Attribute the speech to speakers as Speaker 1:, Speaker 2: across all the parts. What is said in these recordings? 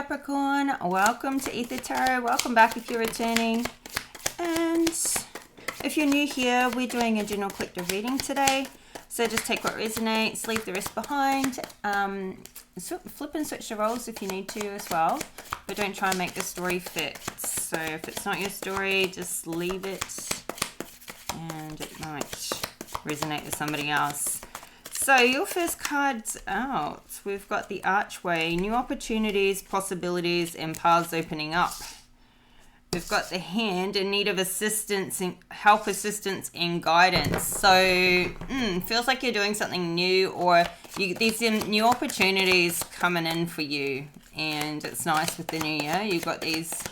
Speaker 1: Capricorn, welcome to Aether Tarot. Welcome back if you're returning. And if you're new here, we're doing a general collective reading today. So just take what resonates, leave the rest behind. Flip and switch the roles if you need to as well. But don't try and make the story fit. So if it's not your story, just leave it. And it might resonate with somebody else. So your first card's out. We've got the Archway, new opportunities, possibilities, and paths opening up. We've got the Hand, in need of assistance, and help, assistance, and guidance. So feels like you're doing something new, or there's new opportunities coming in for you. And it's nice with the new year. You've got these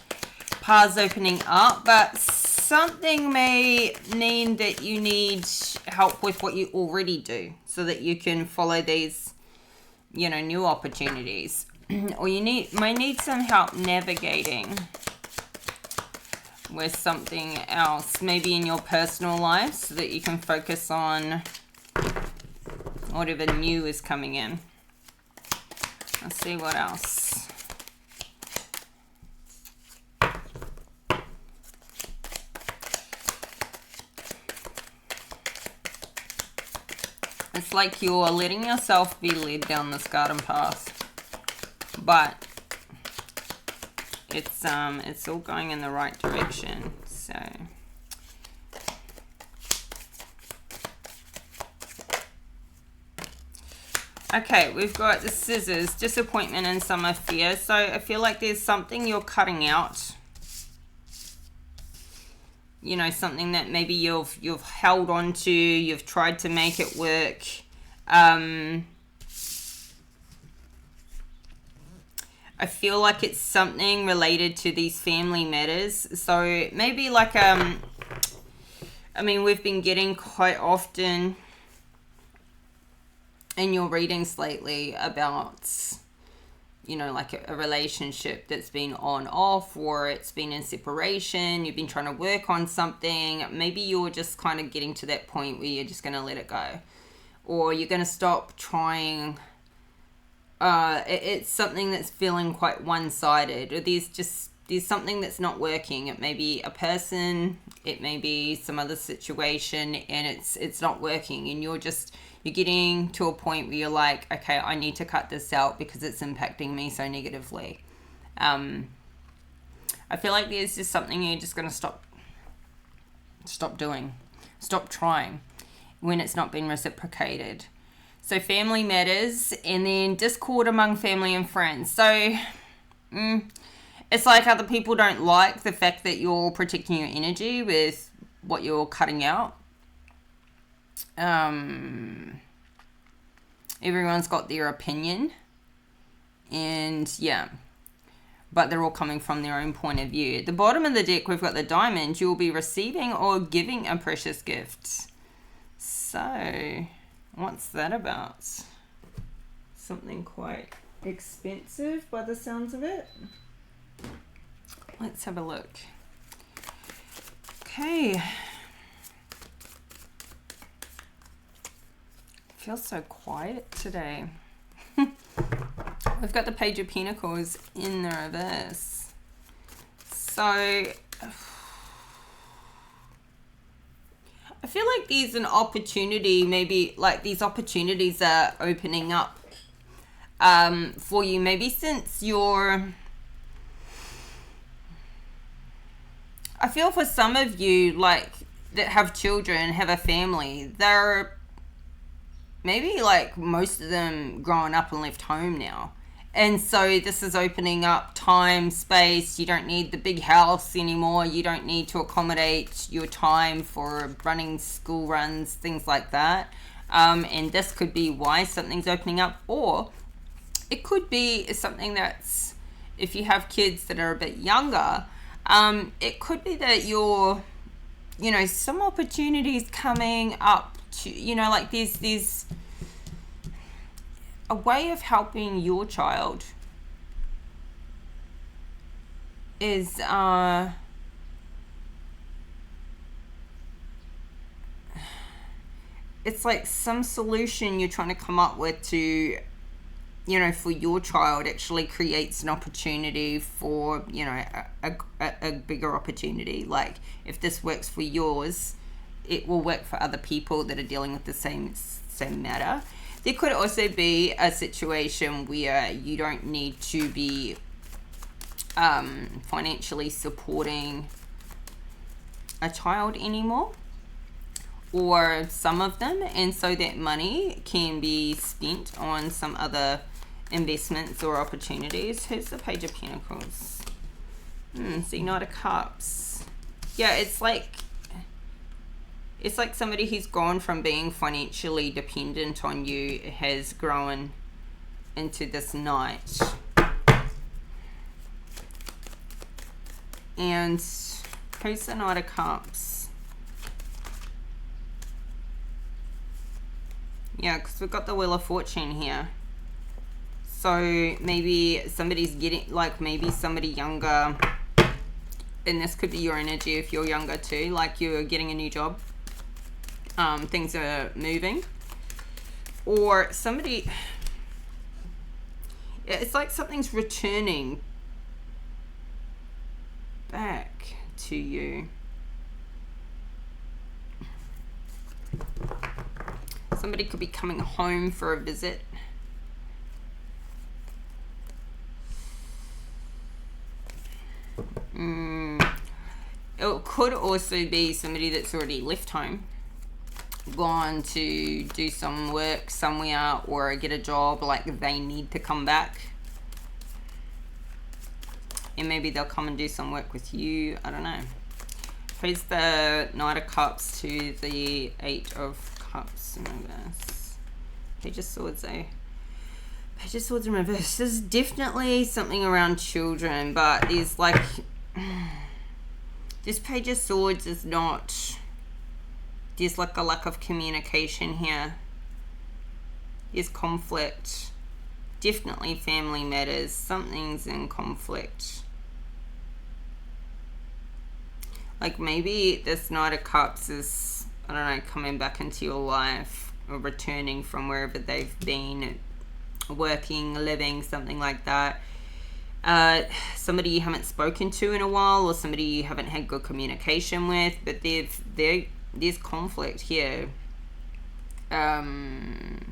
Speaker 1: paths opening up, but something may mean that you need help with what you already do so that you can follow these, new opportunities. Or you may need some help navigating with something else, maybe in your personal life, so that you can focus on whatever new is coming in. Let's see what else. It's like you're letting yourself be led down this garden path, but it's all going in the right direction. So okay, we've got the Scissors, disappointment and summer fear. So I feel like there's something you're cutting out. Something that maybe you've held on to, you've tried to make it work. I feel like it's something related to these family matters. So maybe like, we've been getting quite often in your readings lately about, like a relationship that's been on off, or it's been in separation, you've been trying to work on something. Maybe you're just kind of getting to that point where you're just going to let it go, or you're going to stop trying. It's something that's feeling quite one-sided, or there's something that's not working. It may be a person, it may be some other situation, and it's not working, and you're getting to a point where you're like, okay, I need to cut this out because it's impacting me so negatively. I feel like there's just something you're just going to stop doing, stop trying when it's not being reciprocated. So family matters, and then discord among family and friends. So it's like other people don't like the fact that you're protecting your energy with what you're cutting out. Everyone's got their opinion, and but they're all coming from their own point of view. At the bottom of the deck, we've got the Diamond. You'll be receiving or giving a precious gift. So what's that about? Something quite expensive by the sounds of it. Let's have a look. Okay. Feels so quiet today. We've got the Page of Pentacles in the reverse. So I feel like there's an opportunity, maybe like these opportunities are opening up for you. Maybe since I feel for some of you, like, that have children, have a family, they're maybe like most of them growing up and left home now. And so this is opening up time, space. You don't need the big house anymore. You don't need to accommodate your time for running school runs, things like that. And this could be why something's opening up. Or it could be something that's, if you have kids that are a bit younger, it could be that you're, some opportunities coming up to, like there's a way of helping your child is it's like some solution you're trying to come up with to you know, for your child actually creates an opportunity for, you know, a bigger opportunity. Like if this works for yours, it will work for other people that are dealing with the same matter. There could also be a situation where you don't need to be financially supporting a child anymore, or some of them, and so that money can be spent on some other investments or opportunities. Who's the Page of Pentacles? See, Knight of Cups. Yeah, it's like somebody who's gone from being financially dependent on you has grown into this knight. And who's the Knight of Cups? Yeah, because we've got the Wheel of Fortune here. So maybe somebody's getting, like maybe somebody younger, and this could be your energy if you're younger too, like you're getting a new job. Things are moving. Or somebody, it's like something's returning back to you. Somebody could be coming home for a visit. It could also be somebody that's already left home, gone to do some work somewhere or get a job, like they need to come back. And maybe they'll come and do some work with you. I don't know. Who's the Knight of Cups to the Eight of Cups in reverse? Page of Swords, eh? Page of Swords in reverse. There's definitely something around children, but there's like... this Page of Swords is not... There's like a lack of communication here. There's conflict. Definitely family matters. Something's in conflict. Like maybe this Knight of Cups is, I don't know, coming back into your life or returning from wherever they've been working, living, something like that. Somebody you haven't spoken to in a while, or somebody you haven't had good communication with, but there's conflict here. And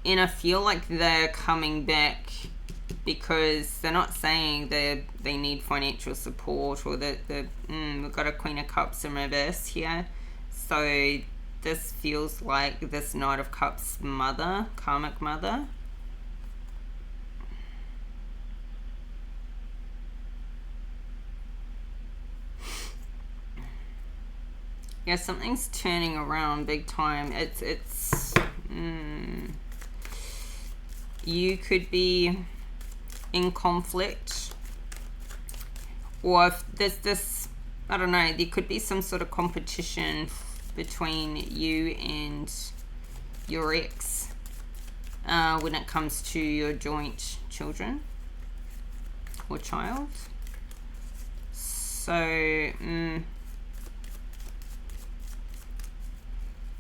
Speaker 1: I feel like they're coming back because they're not saying they need financial support, or that we've got a Queen of Cups in reverse here. So this feels like this Knight of Cups mother, karmic mother. Yeah, something's turning around big time. It's you could be in conflict, or if there's this, I don't know, there could be some sort of competition between you and your ex when it comes to your joint children or child. So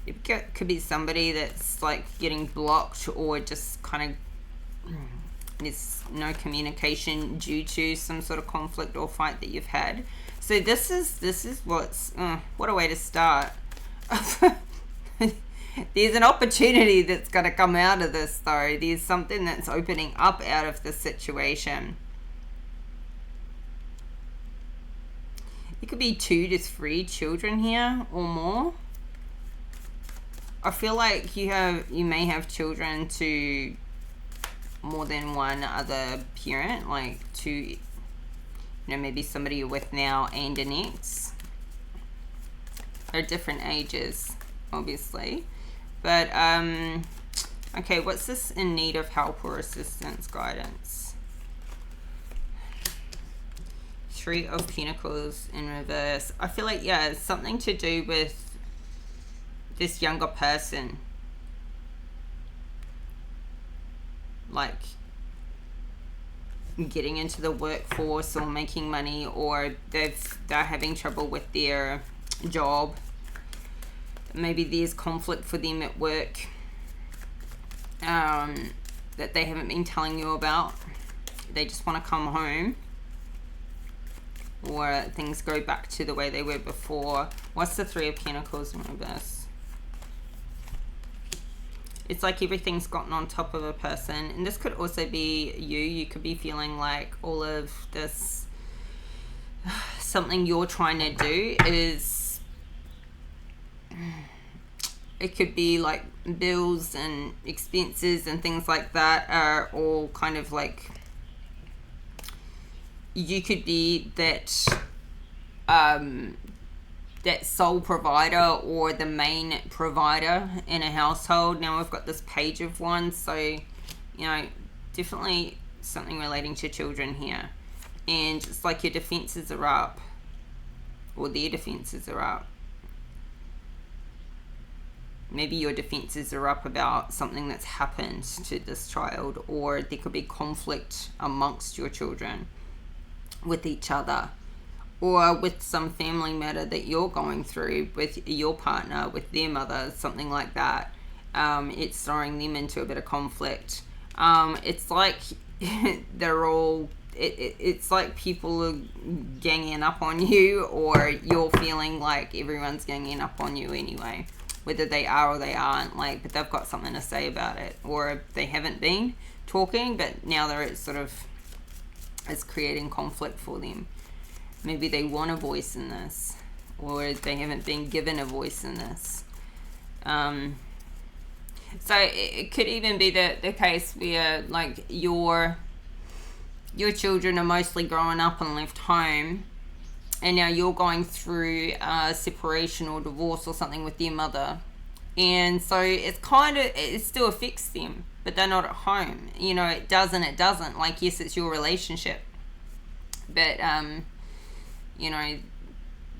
Speaker 1: it could be somebody that's like getting blocked, or just kind of there's no communication due to some sort of conflict or fight that you've had. So this is what's what a way to start. There's an opportunity that's going to come out of this, though. There's something that's opening up out of this situation. It could be 2 to 3 children here or more. I feel like you may have children to more than one other parent, like to, you know, maybe somebody you're with now and an ex. They're different ages, obviously. But okay, what's this in need of help or assistance, guidance? 3 of Pentacles in reverse. I feel like, yeah, it's something to do with this younger person, like getting into the workforce or making money, or they're having trouble with their job. Maybe there's conflict for them at work. that they haven't been telling you about. They just want to come home, or things go back to the way they were before. What's the Three of Pentacles in reverse? It's like everything's gotten on top of a person, and this could also be you. You could be feeling like all of this, something you're trying to do is, it could be like bills and expenses and things like that are all kind of like, you could be that that sole provider or the main provider in a household. Now we've got this Page of Wands, so you know, definitely something relating to children here. And it's like your defenses are up, or their defenses are up. Maybe your defenses are up about something that's happened to this child, or there could be conflict amongst your children with each other, or with some family matter that you're going through with your partner, with their mother, something like that. It's throwing them into a bit of conflict. It's like they're all, it's like people are ganging up on you, or you're feeling like everyone's ganging up on you anyway, whether they are or they aren't, like, but they've got something to say about it, or they haven't been talking, but now they're sort of, it's creating conflict for them. Maybe they want a voice in this, or they haven't been given a voice in this. So it could even be the case where like your children are mostly growing up and left home, and now you're going through a separation or divorce or something with their mother, and so it's kind of, it still affects them, but they're not at home. You know, it does and it doesn't. Like, yes, it's your relationship, but you know,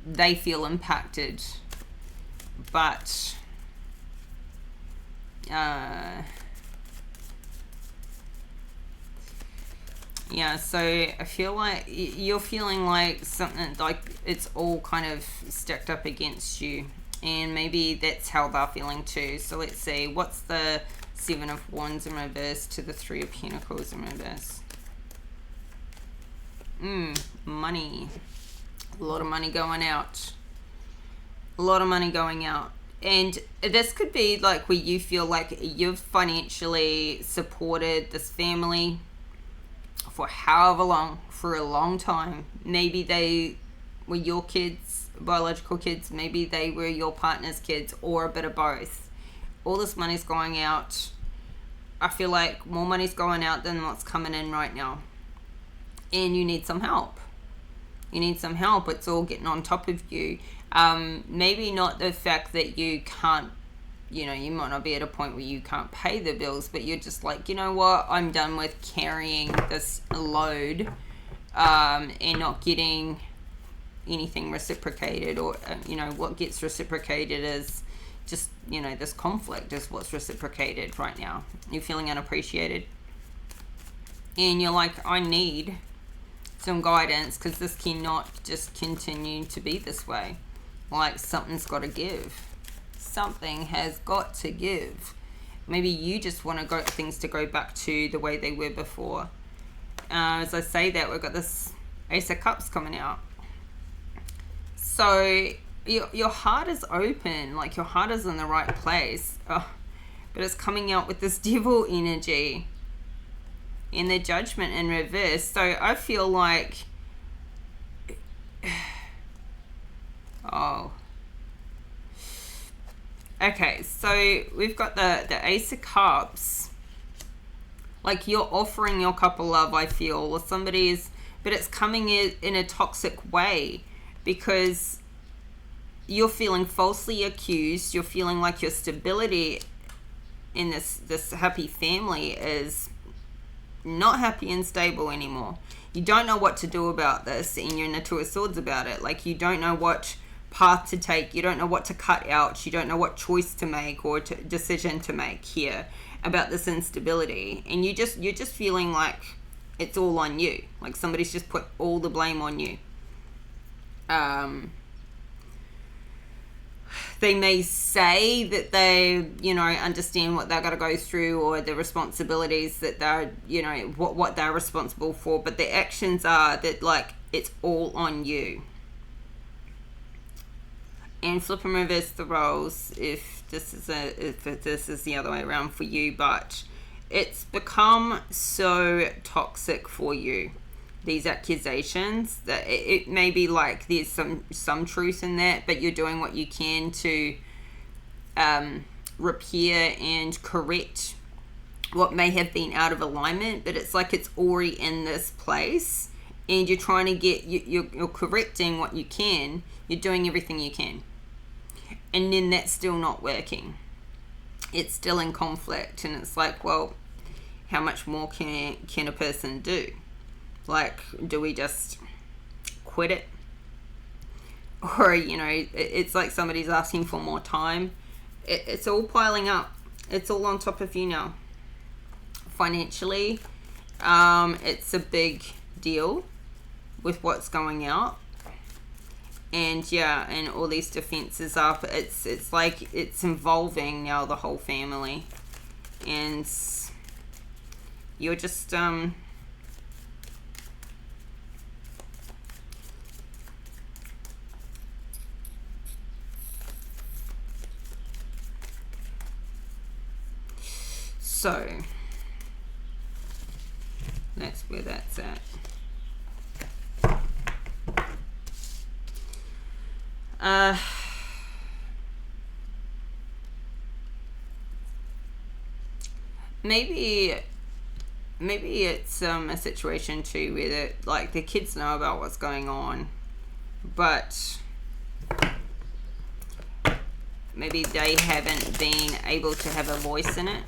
Speaker 1: they feel impacted. But yeah, so I feel like you're feeling like something, like it's all kind of stacked up against you, and maybe that's how they're feeling too. So let's see, what's the Seven of Wands in reverse to the Three of Pentacles in reverse? Money. A lot of money going out. A lot of money going out. And this could be like where you feel like you've financially supported this family for however long, for a long time. Maybe they were your kids, biological kids. Maybe they were your partner's kids, or a bit of both. All this money's going out. I feel like more money's going out than what's coming in right now. And you need some help. You need some help. It's all getting on top of you. Maybe not the fact that you can't, you know, you might not be at a point where you can't pay the bills, but you're just like, you know what, I'm done with carrying this load and not getting anything reciprocated, or, you know, what gets reciprocated is just, you know, this conflict is what's reciprocated right now. You're feeling unappreciated. And you're like, I need some guidance, because this cannot just continue to be this way. Like, something's got to give. Something has got to give. Maybe you just want things to go back to the way they were before. As I say that, we've got this Ace of Cups coming out. So your heart is open, like your heart is in the right place. But it's coming out with this Devil energy in the Judgment in reverse. So I feel like, oh, okay, so we've got the Ace of Cups. Like, you're offering your cup of love, I feel, or somebody's, but it's coming in a toxic way, because you're feeling falsely accused. You're feeling like your stability in this happy family is not happy and stable anymore. You don't know what to do about this, and you're in the Two of Swords about it. Like, you don't know what path to take. You don't know what to cut out. You don't know what choice to make or decision to make here about this instability. And you're just feeling like it's all on you. Like, somebody's just put all the blame on you. they may say that they, you know, understand what they're going to go through or the responsibilities that they're, you know, what they're responsible for, but the actions are that, like, it's all on you. And flip and reverse the roles if this is the other way around for you, but it's become so toxic for you, these accusations, that it may be like there's some truth in that, but you're doing what you can to repair and correct what may have been out of alignment, but it's like it's already in this place, and you're trying to get, you're correcting what you can, you're doing everything you can, and then that's still not working. It's still in conflict, and it's like, well, how much more can a person do? Like, do we just quit it? Or, you know, it's like somebody's asking for more time. It's all piling up. It's all on top of you now. Financially, it's a big deal with what's going out. And yeah, and all these defenses up. It's like it's involving now the whole family. And you're just so that's where that's at. Maybe it's a situation too where like the kids know about what's going on, but maybe they haven't been able to have a voice in it.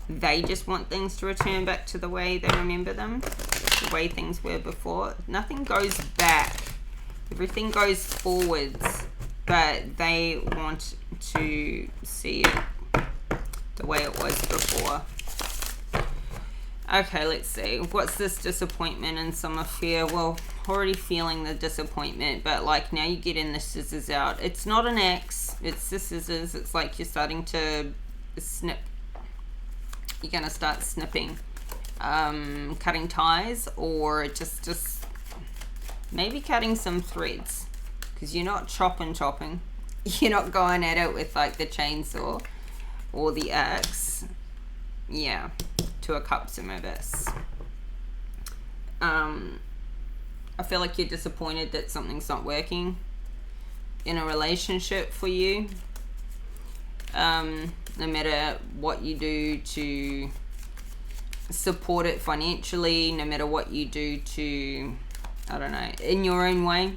Speaker 1: They just want things to return back to the way they remember them, the way things were before. Nothing goes back. Everything goes forwards, but they want to see it the way it was before. Okay, let's see. What's this disappointment and some fear? Well, already feeling the disappointment, but like now you're getting the scissors out. It's not an axe, it's the scissors. It's like you're starting to snip. You're going to start snipping, cutting ties, or just maybe cutting some threads, because you're not chopping. You're not going at it with like the chainsaw or the axe. Yeah, Two of Cups in reverse. I feel like you're disappointed that something's not working in a relationship for you. No matter what you do to support it financially, no matter what you do to, I don't know, in your own way,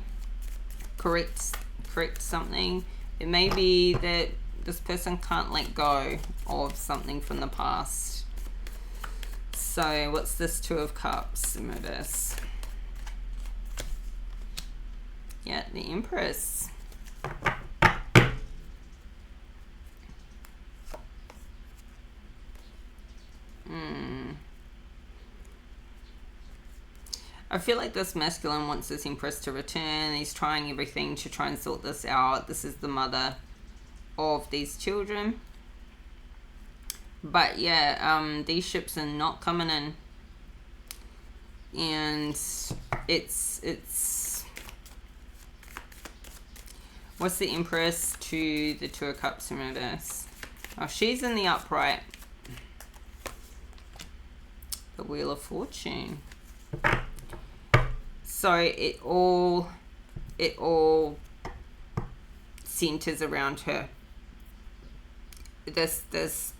Speaker 1: correct something. It may be that this person can't let go of something from the past. So what's this Two of Cups in reverse? Yeah, the Empress. I feel like this masculine wants this Empress to return. He's trying everything to try and sort this out. This is the mother of these children. But yeah, these ships are not coming in. And it's what's the Empress to the Two of Cups in reverse? Oh, she's in the upright. The Wheel of Fortune. So it all centers around her. This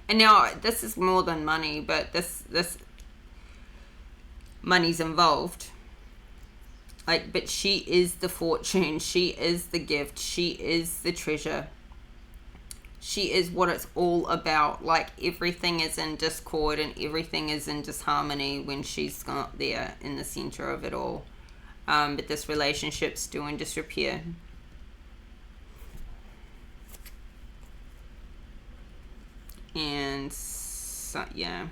Speaker 1: and now this is more than money, but this money's involved. Like, but she is the fortune, she is the gift, she is the treasure. She is what it's all about. Like, everything is in discord and everything is in disharmony when she's not there in the center of it all. But this relationship's still in disrepair. And so, yeah.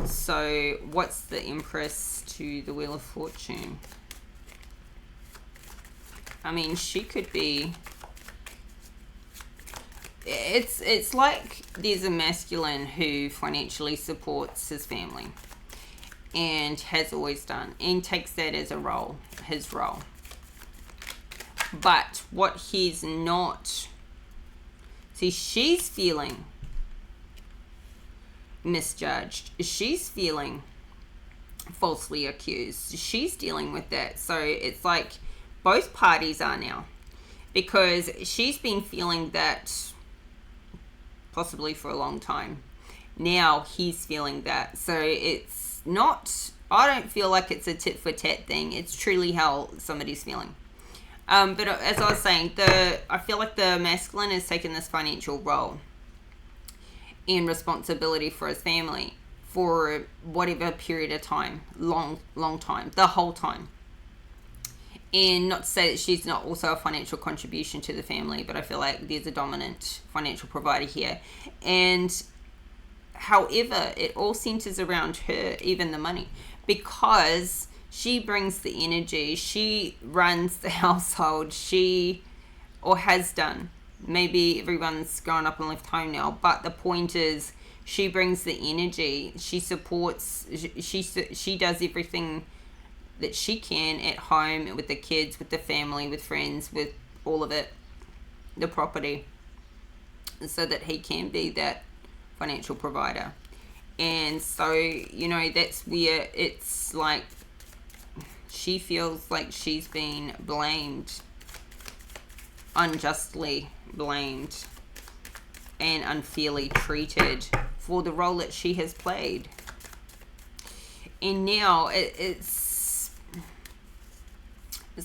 Speaker 1: So what's the Empress to the Wheel of Fortune? I mean, she could be... It's like there's a masculine who financially supports his family and has always done, and takes that as a role, his role. But what he's not... See, she's feeling misjudged. She's feeling falsely accused. She's dealing with that. So it's like both parties are now. Because she's been feeling that possibly for a long time. Now he's feeling that. So it's not... I don't feel like it's a tit for tat thing. It's truly how somebody's feeling. But as I was saying, I feel like the masculine has taken this financial role and responsibility for his family for whatever period of time, long time, the whole time. And not to say that she's not also a financial contribution to the family, but I feel like there's a dominant financial provider here. And however, it all centers around her, even the money, because she brings the energy. She runs the household. Or has done. Maybe everyone's grown up and left home now, but the point is she brings the energy. She supports, she does everything that she can at home, with the kids, with the family, with friends, with all of it, the property, so that he can be that financial provider. And so, you know, that's where it's like she feels like she's been blamed, unjustly blamed, and unfairly treated for the role that she has played. And now it's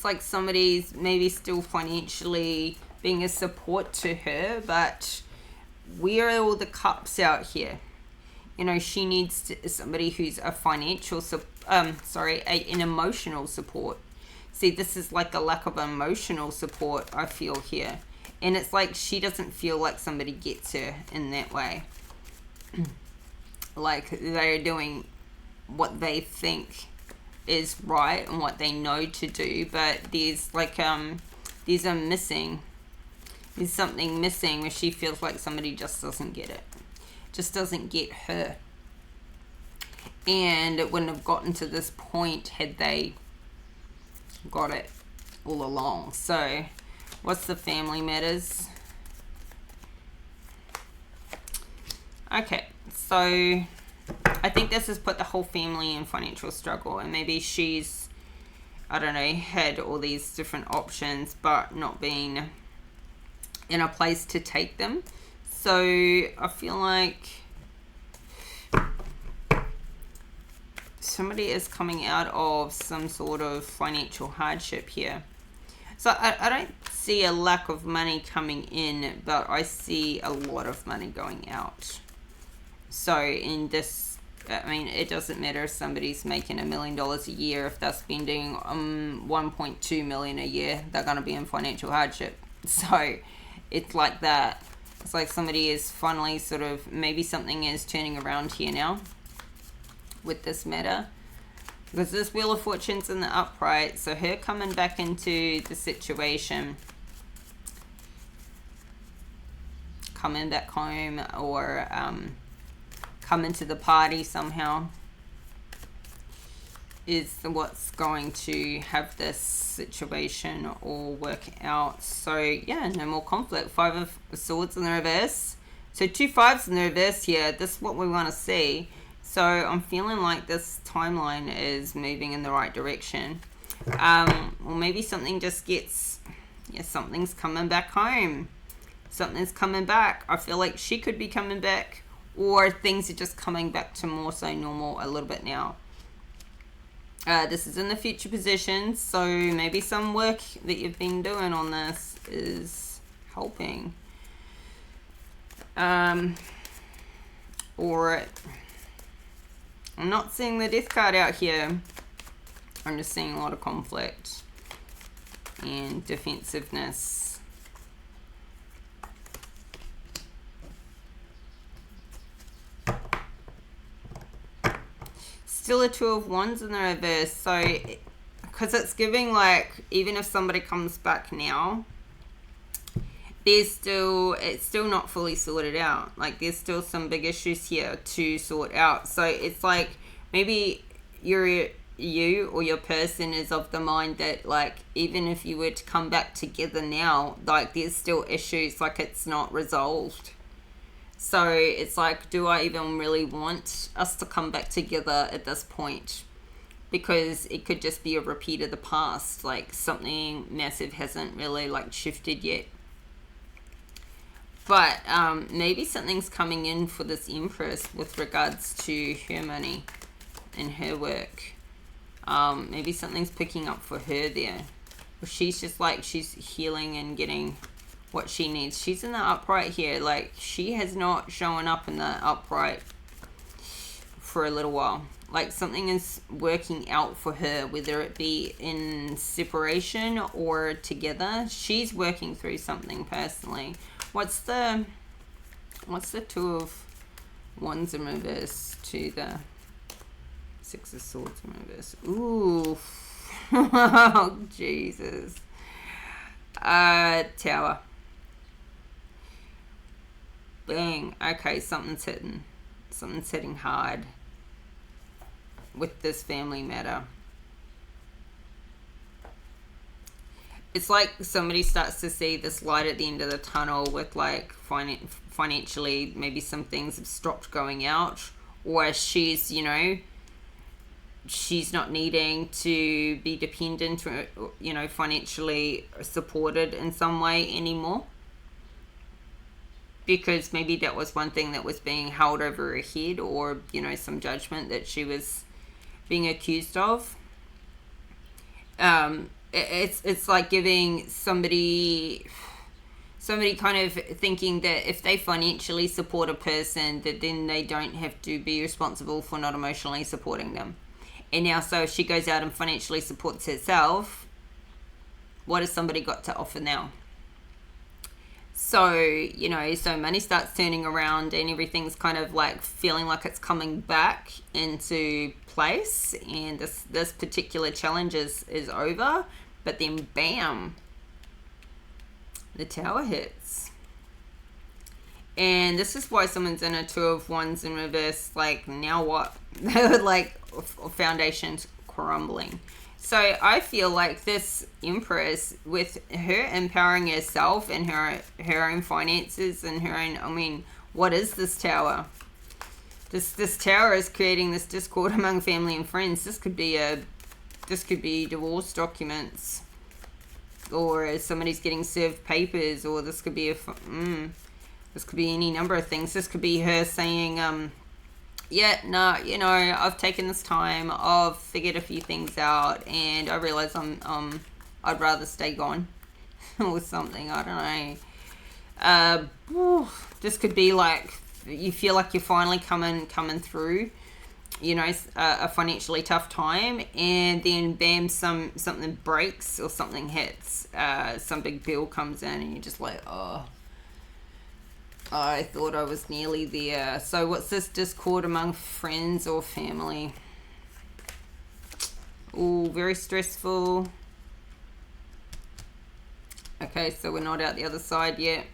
Speaker 1: like somebody's maybe still financially being a support to her, but where are all the cups out here? You know, she needs somebody who's a financial an emotional support. See, this is like a lack of emotional support I feel here. And it's like she doesn't feel like somebody gets her in that way. Like they're doing what they think is right and what they know to do, but there's like there's something missing where she feels like somebody just doesn't get it, just doesn't get her. And it wouldn't have gotten to this point had they got it all along. So what's the family matters? Okay, so I think this has put the whole family in financial struggle, and maybe she's, I don't know, had all these different options but not been in a place to take them. So I feel like somebody is coming out of some sort of financial hardship here. So I don't see a lack of money coming in, but I see a lot of money going out. So in this, I mean, it doesn't matter if somebody's making $1 million a year. If they're spending 1.2 million a year, they're going to be in financial hardship. So it's like that. It's like somebody is finally sort of, maybe something is turning around here now with this matter. Because this Wheel of Fortune's in the upright, so her coming back into the situation, coming back home, or coming to the party somehow, is what's going to have this situation all work out. So yeah, no more conflict. 5 of Swords in the reverse. So 2 5s in the reverse here. This is what we want to see. So I'm feeling like this timeline is moving in the right direction. Or maybe something just gets, something's coming back home. Something's coming back. I feel like she could be coming back, or things are just coming back to more so normal a little bit now. This is in the future position, so maybe some work that you've been doing on this is helping. Or I'm not seeing the Death card out here. I'm just seeing a lot of conflict and defensiveness. Still a 2 of Wands in the reverse. So because it's giving like, even if somebody comes back now, it's still not fully sorted out. Like there's still some big issues here to sort out. So it's like maybe you or your person is of the mind that like even if you were to come back together now, like there's still issues, like it's not resolved. So it's like, do I even really want us to come back together at this point? Because it could just be a repeat of the past, like something massive hasn't really like shifted yet. But maybe something's coming in for this Empress with regards to her money and her work. Maybe something's picking up for her there. Or she's just like, she's healing and getting what she needs. She's in the upright here. Like she has not shown up in the upright for a little while. Like something is working out for her, whether it be in separation or together. She's working through something personally. What's the Two of Wands in reverse to the Six of Swords in reverse? Ooh. Oh, Jesus. Tower. Bang. Okay, something's hitting. Something's hitting hard with this family matter. It's like somebody starts to see this light at the end of the tunnel with like financially, maybe some things have stopped going out, or she's, you know, she's not needing to be dependent or, you know, financially supported in some way anymore. Because maybe that was one thing that was being held over her head, or, you know, some judgment that she was being accused of. It's like giving somebody kind of thinking that if they financially support a person, that then they don't have to be responsible for not emotionally supporting them. And now, so if she goes out and financially supports herself, what has somebody got to offer now? So, you know, so money starts turning around and everything's kind of like feeling like it's coming back into place, and this particular challenge is over. But then bam, the Tower hits. And this is why someone's in a Two of Wands in reverse. Like, now what? Like, foundations crumbling. So I feel like this Empress, with her empowering herself and her own finances and her own, I mean, what is this Tower? This Tower is creating this discord among family and friends. This could be divorce documents, or somebody's getting served papers, or this could be this could be any number of things. This could be her saying, yeah, no, you know, I've taken this time, I've figured a few things out, and I realize I'd rather stay gone, or something. I don't know. This could be like, you feel like you're finally coming through, you know, a financially tough time, and then bam, something breaks or something hits, some big bill comes in, and you're just like, oh, I thought I was nearly there. So what's this? Discord among friends or family? Oh, very stressful. Okay, so we're not out the other side yet.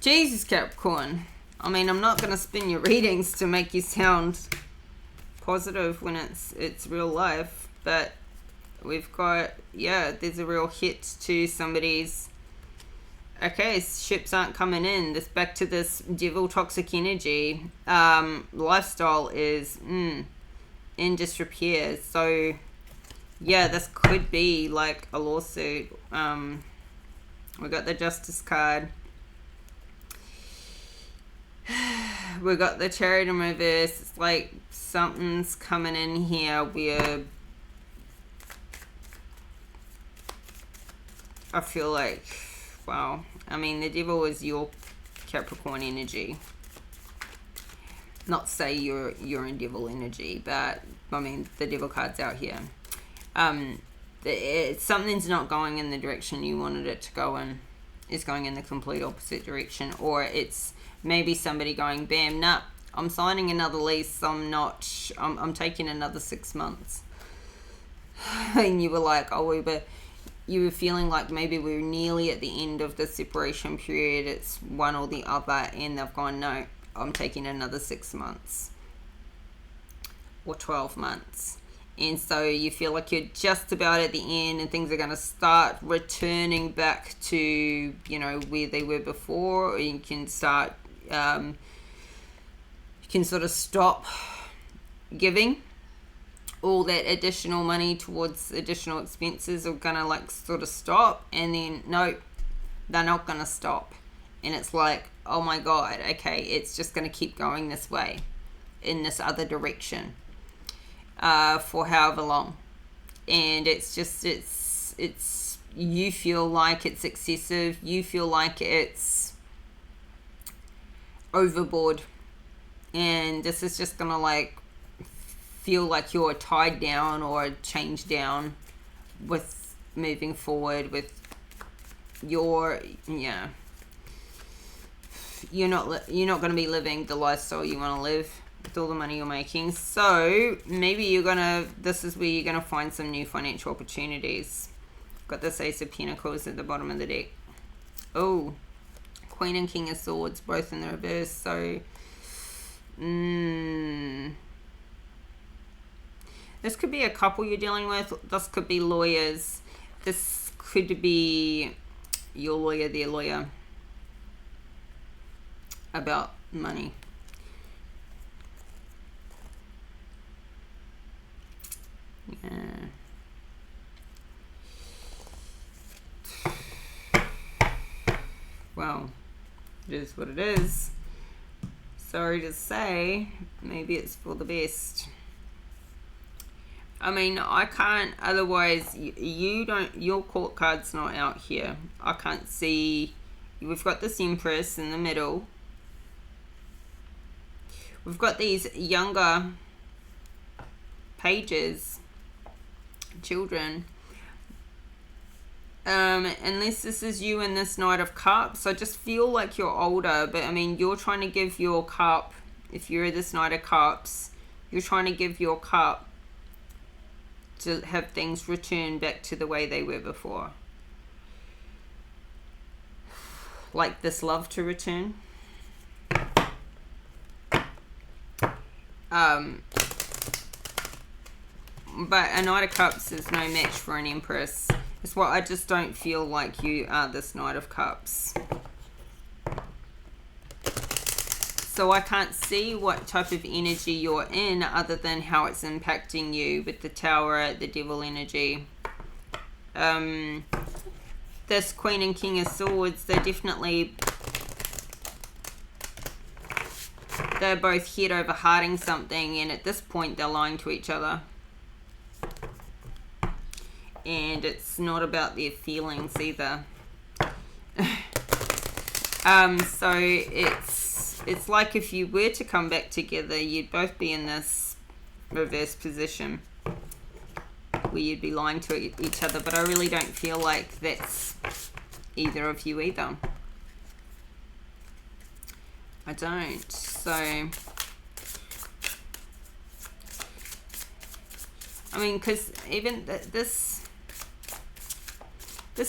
Speaker 1: Jesus, Capricorn. I mean, I'm not going to spin your readings to make you sound positive when it's real life, but we've got, yeah, there's a real hit to somebody's. Okay, ships aren't coming in. This back to this devil toxic energy. Lifestyle is in disrepair. So yeah, this could be like a lawsuit. We got the Justice card. We got the Chariot in reverse. It's like something's coming in here where I feel like, wow. I mean, the devil is your Capricorn energy. Not say you're in devil energy, but I mean, the devil card's out here. Something's not going in the direction you wanted it to go in. It's going in the complete opposite direction, or it's maybe somebody going, bam, nah, I'm signing another lease. I'm taking another 6 months. and you were like, oh, you were feeling like maybe we were nearly at the end of the separation period, it's one or the other, and they've gone, no, I'm taking another 6 months or 12 months. And so you feel like you're just about at the end, and things are going to start returning back to, you know, where they were before. Or you can start, you can sort of stop giving all that additional money towards additional expenses are going to like sort of stop. And then, no, they're not going to stop. And it's like, oh my God, okay, it's just going to keep going this way, in this other direction. For however long, and it's just it's you feel like it's excessive, you feel like it's overboard, and this is just gonna like feel like you're tied down or chained down with moving forward with your you're not going to be living the lifestyle you want to live with all the money you're making. So maybe this is where you're gonna find some new financial opportunities. Got this Ace of Pentacles at the bottom of the deck. Oh, Queen and King of Swords both in the reverse. So this could be a couple you're dealing with. This could be lawyers. This could be your lawyer, their lawyer, about money. Yeah. Well, it is what it is. Sorry to say, maybe it's for the best. I mean, I can't, otherwise, your court card's not out here. I can't see, we've got this Empress in the middle. We've got these younger pages, children, unless this is you in this Knight of Cups. I just feel like you're older, but I mean, you're trying to give your cup, if you're this Knight of Cups, you're trying to give your cup to have things return back to the way they were before, like this love to return. But a Knight of Cups is no match for an Empress. It's what I just don't feel like you are this Knight of Cups. So I can't see what type of energy you're in other than how it's impacting you with the Tower, the Devil energy. This Queen and King of Swords, they're both head over hearting something, and at this point they're lying to each other. And it's not about their feelings either. So it's like if you were to come back together, you'd both be in this reverse position where you'd be lying to each other, but I really don't feel like that's either of you either. I don't. So I mean, because even this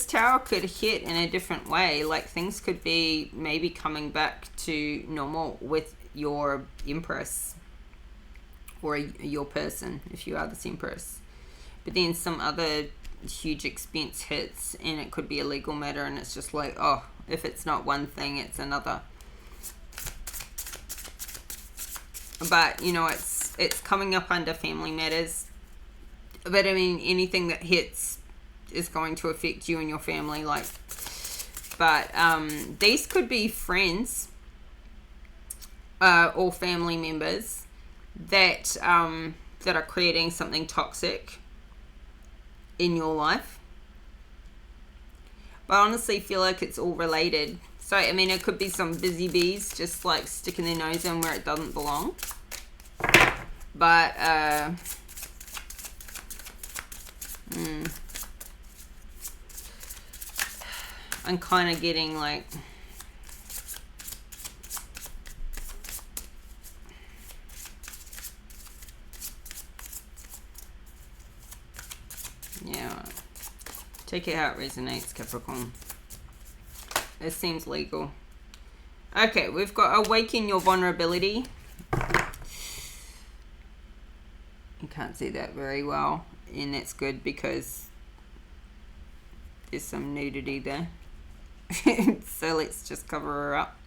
Speaker 1: tower could hit in a different way. Like, things could be maybe coming back to normal with your Empress or your person, if you are this Empress. But then some other huge expense hits, and it could be a legal matter, and it's just like, oh, if it's not one thing, it's another. But, you know, it's coming up under family matters. But, I mean, anything that hits is going to affect you and your family, like, but these could be friends or family members that are creating something toxic in your life. But I honestly feel like it's all related. So I mean, it could be some busy bees just like sticking their nose in where it doesn't belong, but I'm kind of getting like, Take it how it resonates, Capricorn. It seems legal. Okay, we've got awaken your vulnerability. You can't see that very well, and that's good because there's some nudity there. So let's just cover her up.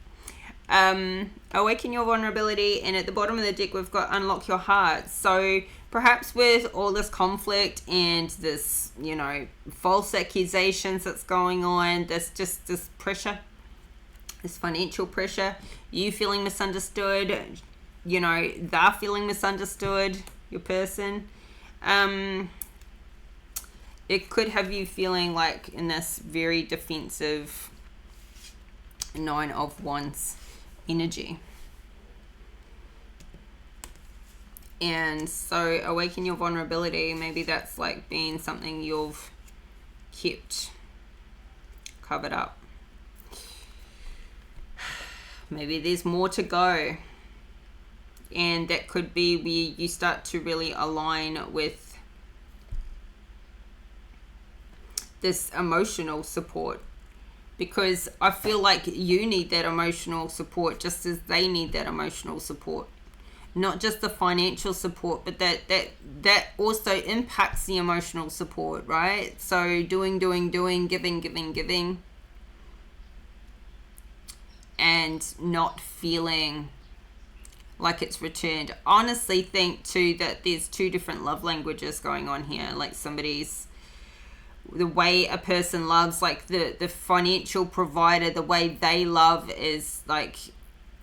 Speaker 1: Awaken your vulnerability, and at the bottom of the deck we've got unlock your heart. So perhaps with all this conflict and this, you know, false accusations that's going on, this pressure, this financial pressure, you feeling misunderstood, you know, they're feeling misunderstood, your person, it could have you feeling like in this very defensive 9 of Wands energy. And so awaken your vulnerability, maybe that's like being something you've kept covered up. Maybe there's more to go, and that could be where you start to really align with this emotional support, because I feel like you need that emotional support just as they need that emotional support. Not just the financial support, but that also impacts the emotional support, right? So doing, giving, and not feeling like it's returned. Honestly think too that there's 2 different love languages going on here. Like the way a person loves, like the financial provider, the way they love is like,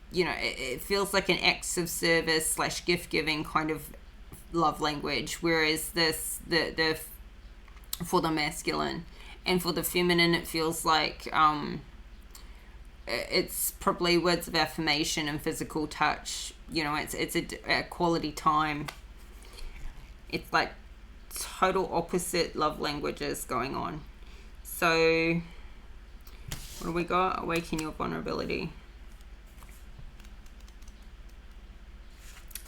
Speaker 1: you know, it feels like an acts of service / gift giving kind of love language, whereas the for the masculine and for the feminine it feels like it's probably words of affirmation and physical touch. You know, it's a quality time. It's like total opposite love languages going on. So what do we got? Awaken your vulnerability.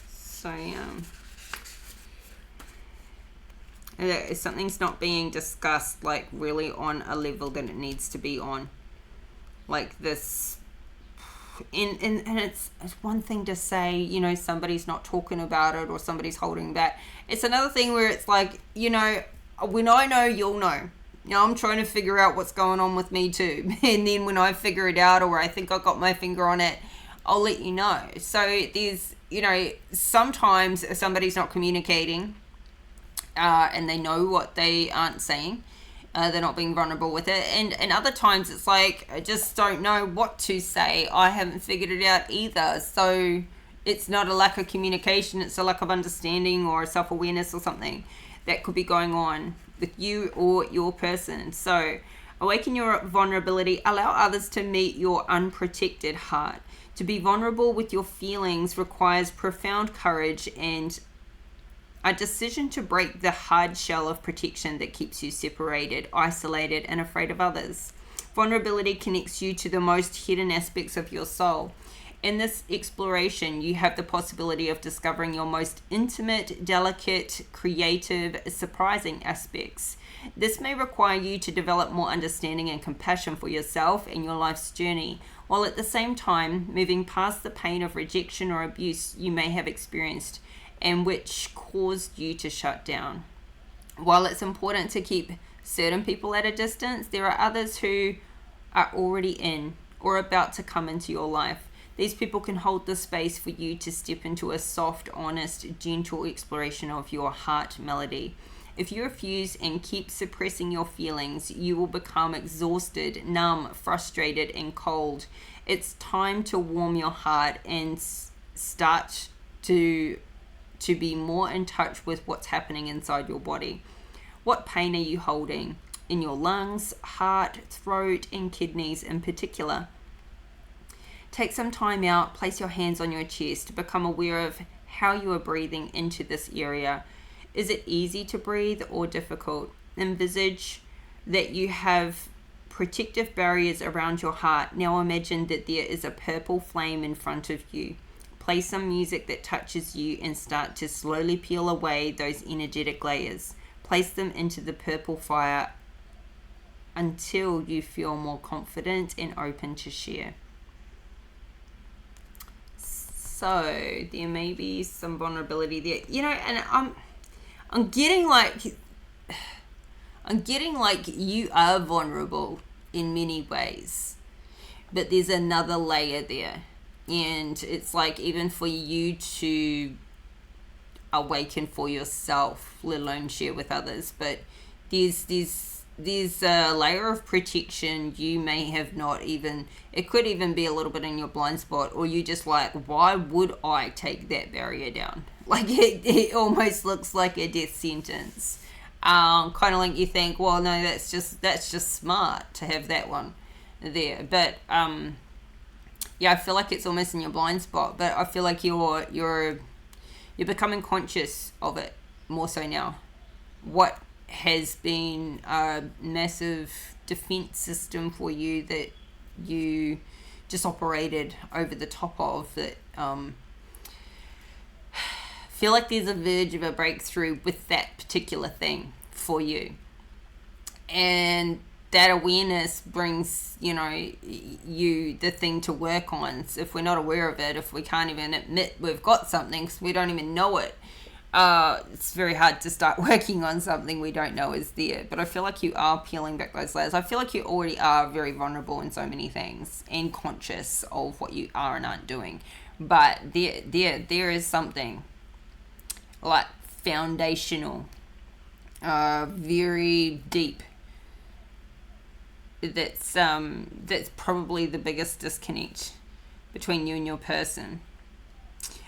Speaker 1: So if something's not being discussed like really on a level that it needs to be on, like this, and it's one thing to say, you know, somebody's not talking about it or somebody's holding back. It's another thing where it's like, you know, when I know, you'll know. You know, I'm trying to figure out what's going on with me too, and then when I figure it out, or I think I got my finger on it, I'll let you know. So there's, you know, sometimes somebody's not communicating and they know what they aren't saying. They're not being vulnerable with it. And other times it's like, I just don't know what to say. I haven't figured it out either. So it's not a lack of communication. It's a lack of understanding or self-awareness or something that could be going on with you or your person. So awaken your vulnerability. Allow others to meet your unprotected heart. To be vulnerable with your feelings requires profound courage and a decision to break the hard shell of protection that keeps you separated, isolated, and afraid of others. Vulnerability connects you to the most hidden aspects of your soul. In this exploration, you have the possibility of discovering your most intimate, delicate, creative, surprising aspects. This may require you to develop more understanding and compassion for yourself and your life's journey, while at the same time moving past the pain of rejection or abuse you may have experienced and which caused you to shut down. While it's important to keep certain people at a distance, there are others who are already in or about to come into your life. These people can hold the space for you to step into a soft, honest, gentle exploration of your heart melody. If you refuse and keep suppressing your feelings, you will become exhausted, numb, frustrated, and cold. It's time to warm your heart and start to be more in touch with what's happening inside your body. What pain are you holding in your lungs, heart, throat, and kidneys in particular? Take some time out, place your hands on your chest, become aware of how you are breathing into this area. Is it easy to breathe or difficult? Envisage that you have protective barriers around your heart. Now imagine that there is a purple flame in front of you. Play some music that touches you and start to slowly peel away those energetic layers. Place them into the purple fire until you feel more confident and open to share. So there may be some vulnerability there, you know, and I'm getting like you are vulnerable in many ways, but there's another layer there, and it's like even for you to awaken for yourself, let alone share with others, but there's a layer of protection you may have not even, it could even be a little bit in your blind spot, or you just like, why would I take that barrier down? Like it almost looks like a death sentence. Kind of like you think, well, no, that's just smart to have that one there, but yeah, I feel like it's almost in your blind spot, but I feel like you're becoming conscious of it more so now. What has been a massive defense system for you that you just operated over the top of, that feel like there's a verge of a breakthrough with that particular thing for you, and that awareness brings, you know, you the thing to work on. So if we're not aware of it, if we can't even admit we've got something because we don't even know it, it's very hard to start working on something we don't know is there. But I feel like you are peeling back those layers. I feel like you already are very vulnerable in so many things and conscious of what you are and aren't doing. But there is something like foundational, very deep, that's probably the biggest disconnect between you and your person.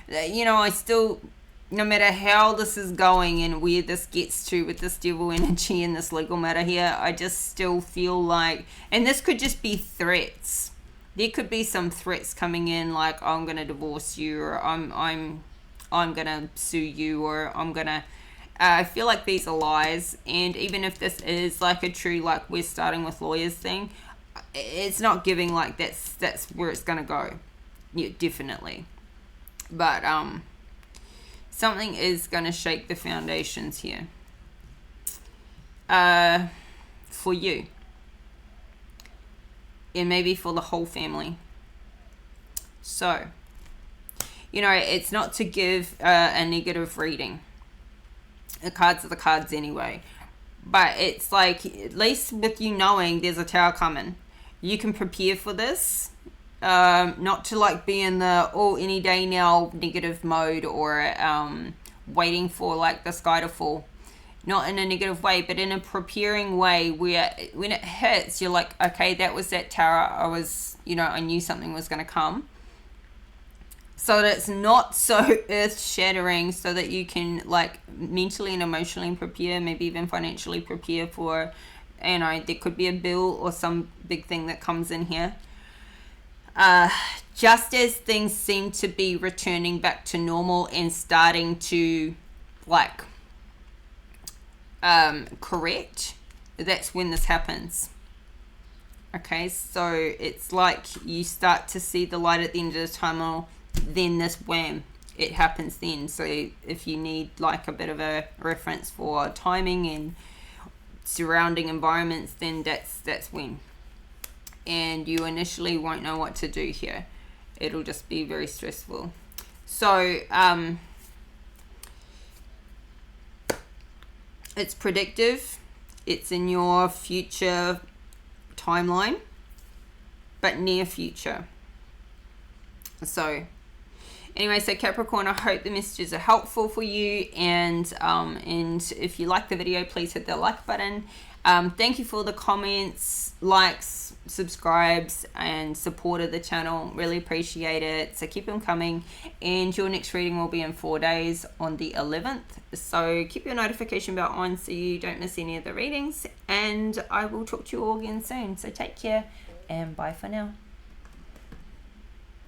Speaker 1: You know, I still, no matter how this is going and where this gets to with this devil energy and this legal matter here, I just still feel like, and this could just be threats. There could be some threats coming in, like, I'm gonna divorce you, or I'm gonna sue you, or I'm gonna. I feel like these are lies, and even if this is like a true, like, we're starting with lawyers thing, it's not giving like that's where it's gonna go. Yeah, definitely. But something is gonna shake the foundations here. For you, and maybe for the whole family. So, you know, it's not to give a negative reading. The cards are the cards anyway, but it's like, at least with you knowing there's a tower coming, you can prepare for this, not to like be in the any day now negative mode, or waiting for like the sky to fall, not in a negative way, but in a preparing way where when it hits, you're like, okay, that was that tower. I knew something was going to come. So that it's not so earth-shattering, so that you can like mentally and emotionally prepare, maybe even financially prepare for, you know, there could be a bill or some big thing that comes in here. Just as things seem to be returning back to normal and starting to like correct, that's when this happens. Okay, so it's like you start to see the light at the end of the tunnel, then this wham, it happens then. So if you need like a bit of a reference for timing and surrounding environments, then that's when. And you initially won't know what to do here. It'll just be very stressful. So it's predictive, it's in your future timeline, but near future. So anyway, so Capricorn, I hope the messages are helpful for you, and if you like the video, please hit the like button. Thank you for the comments, likes, subscribes, and support of the channel. Really appreciate it. So keep them coming, and your next reading will be in 4 days on the 11th. So keep your notification bell on so you don't miss any of the readings, and I will talk to you all again soon. So take care, and bye for now.